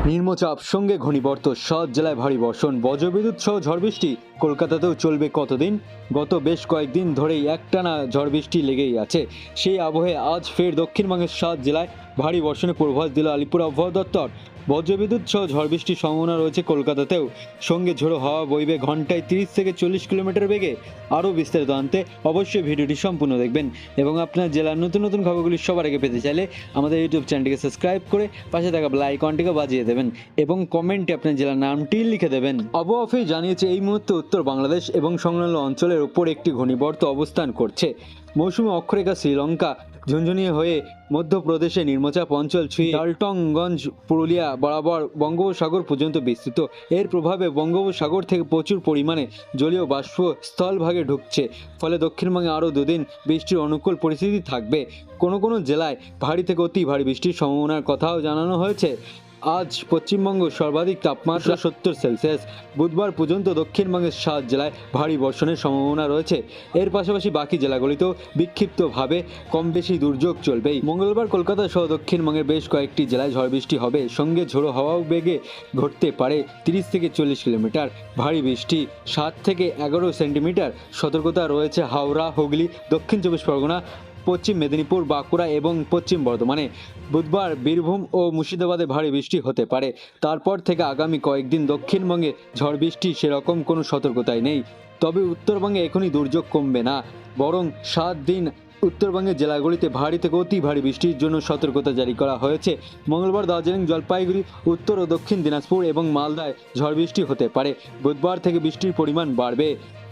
নিম্নচাপ সঙ্গে ঘূর্ণিবর্ত 7 জেলায় ভারী বর্ষণ, বজ্রবিদ্যুৎ সহ ঝড় বৃষ্টি। কলকাতাতেও চলবে কতদিন? গত বেশ কয়েকদিন ধরেই একটানা ঝড় বৃষ্টি লেগেই আছে। সেই আবহে আজ ফের দক্ষিণবঙ্গের 7 জেলায় ভারী বর্ষণের পূর্বাভাস দিল আলিপুর আবহাওয়া দপ্তর। বজ্রবিদ্যুৎ সহ ঝড় বৃষ্টির সম্ভাবনা রয়েছে কলকাতাতেও। সঙ্গে ঝোড়ো হাওয়া বইবে ঘন্টায় 30 থেকে 40 কিলোমিটার বেগে। আরও বিস্তারিত জানতে অবশ্যই ভিডিওটি সম্পূর্ণ দেখবেন এবং আপনার জেলার নতুন নতুন খবরগুলি সবার আগে পেতে চাইলে আমাদের ইউটিউব চ্যানেলটিকে সাবস্ক্রাইব করে পাশে থাকা বেল আইকনটিকে বাজিয়ে দেবেন এবং কমেন্টে আপনার জেলার নামটি লিখে দেবেন। আবহাওয়া অফিস জানিয়েছে এই মুহূর্তে উত্তর বাংলাদেশ এবং সংলগ্ন অঞ্চলের উপর একটি ঘূর্ণিবর্ত অবস্থান করছে। মৌসুমী অক্ষরেখা শ্রীলঙ্কা ঝুনঝুনিয়ে হয়ে মধ্যপ্রদেশে নিম্নচাপ অঞ্চল ছুঁয়ে ডালটনগঞ্জ পুরুলিয়া বরাবর বঙ্গোপসাগর পর্যন্ত বিস্তৃত। এর প্রভাবে বঙ্গোপসাগর থেকে প্রচুর পরিমাণে জলীয় বাষ্প স্থলভাগে ঢুকছে। ফলে দক্ষিণবঙ্গে আরও দুদিন বৃষ্টির অনুকূল পরিস্থিতি থাকবে। কোনো কোনো জেলায় ভারী থেকে অতি ভারী বৃষ্টির সম্ভাবনার কথাও জানানো হয়েছে। আজ পশ্চিমবঙ্গ সর্বাধিক তাপমাত্রা 70 সেলসিয়াস। বুধবার পর্যন্ত দক্ষিণবঙ্গের 7 জেলায় ভারী বর্ষণের সম্ভাবনা রয়েছে। এর পাশাপাশি বাকি জেলাগুলিতেও বিক্ষিপ্তভাবে কম বেশি দুর্যোগ চলবেই। মঙ্গলবার কলকাতা সহ দক্ষিণবঙ্গের বেশ কয়েকটি জেলায় ঝড় বৃষ্টি হবে। সঙ্গে ঝোড়ো হাওয়াও বেগে ঘটতে পারে 30 থেকে 40 কিলোমিটার। ভারী বৃষ্টি 7 থেকে 11 সেন্টিমিটার। সতর্কতা রয়েছে হাওড়া, হুগলি, দক্ষিণ 24 পরগনা, পশ্চিম মেদিনীপুর, বাঁকুড়া এবং পশ্চিম বর্ধমানে। বুধবার বীরভূম ও মুর্শিদাবাদে ভারী বৃষ্টি হতে পারে। তারপর থেকে আগামী কয়েকদিন দক্ষিণবঙ্গে ঝড় বৃষ্টি সেরকম কোনো সতর্কতাই নেই। তবে উত্তরবঙ্গে এখনই দুর্যোগ কমবে না, বরং 7 দিন উত্তরবঙ্গের জেলাগুলিতে ভারী থেকে অতি ভারী বৃষ্টির জন্য সতর্কতা জারি করা হয়েছে। মঙ্গলবার দার্জিলিং, জলপাইগুড়ি, উত্তর ও দক্ষিণ দিনাজপুর এবং মালদায় ঝড় বৃষ্টি হতে পারে। বুধবার থেকে বৃষ্টির পরিমাণ বাড়বে।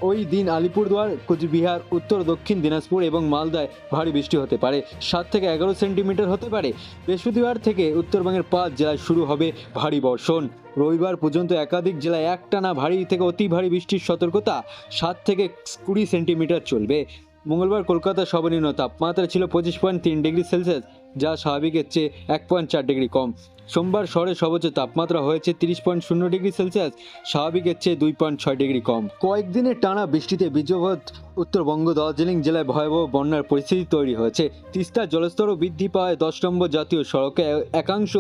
ওই দিন আলিপুরদুয়ার, কোচবিহার, উত্তর দক্ষিণ দিনাজপুর এবং মালদায় ভারী বৃষ্টি হতে পারে। 7 থেকে 11 সেন্টিমিটার হতে পারে। বৃহস্পতিবার থেকে উত্তরবঙ্গের 5 জেলায় শুরু হবে ভারী বর্ষণ। রবিবার পর্যন্ত একাধিক জেলায় একটানা ভারী থেকে অতি ভারী বৃষ্টির সতর্কতা 7 থেকে 20 সেন্টিমিটার চলবে। মঙ্গলবার কলকাতার সর্বনিম্ন তাপমাত্রা ছিল 25.3 ডিগ্রি সেলসিয়াস, যা স্বাভাবিকের চেয়ে 1.4 ডিগ্রি কম। সোমবার শহরের সর্বোচ্চ তাপমাত্রা হয়েছে 30.0 ডিগ্রি সেলসিয়াস, স্বাভাবিকের চেয়ে 2.6 ডিগ্রি কম। কয়েকদিনের টানা বৃষ্টিতে বীর্যপাত উত্তরবঙ্গ দার্জিলিং জেলায় ভয়াবহ বন্যার পরিস্থিতি তৈরি হয়েছে। তিস্তার জলস্তরও বৃদ্ধি পাওয়ায় 10 নম্বর জাতীয় সড়কে একাংশ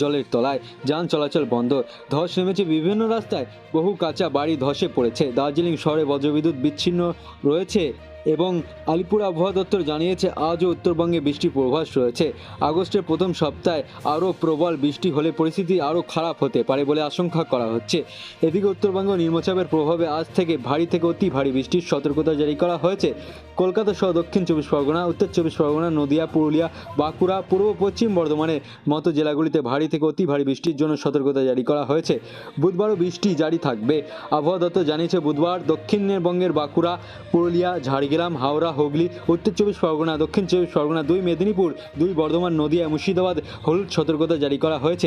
জলের তলায়, যান চলাচল বন্ধ। ধস নেমেছে বিভিন্ন রাস্তায়, বহু কাঁচা বাড়ি ধসে পড়েছে। দার্জিলিং শহরে বজ্রবিদ্যুৎ বিচ্ছিন্ন রয়েছে এবং আলিপুর আবহাওয়া দপ্তর জানিয়েছে আজও উত্তরবঙ্গে বৃষ্টির পূর্বাভাস রয়েছে। আগস্টের প্রথম সপ্তাহে আরও প্রবল বৃষ্টি হলে পরিস্থিতি আরও খারাপ হতে পারে বলে আশঙ্কা করা হচ্ছে। এদিকে উত্তরবঙ্গ নিম্নচাপের প্রভাবে আজ থেকে ভারী থেকে অতি ভারী বৃষ্টির সতর্কতা জারি করা হয়েছে। কলকাতা সহ দক্ষিণ 24 পরগনা, উত্তর 24 পরগনা, নদিয়া, পুরুলিয়া, বাঁকুড়া, পূর্ব পশ্চিম বর্ধমানের মতো জেলাগুলিতে ভারী থেকে অতি ভারী বৃষ্টির জন্য সতর্কতা জারি করা হয়েছে। বুধবারও বৃষ্টি জারি থাকবে। আবহাওয়া দপ্তর জানিয়েছে বুধবার দক্ষিণবঙ্গের বাঁকুড়া, পুরুলিয়া, ঝাড়গ্রাম, হাওড়া, হুগলি, উত্তর 24 পরগনা, দক্ষিণ 24 পরগনা, 2 মেদিনীপুর, 2 বর্ধমান, নদিয়া, মুর্শিদাবাদ হলুদ সতর্কতা জারি করা হয়েছে।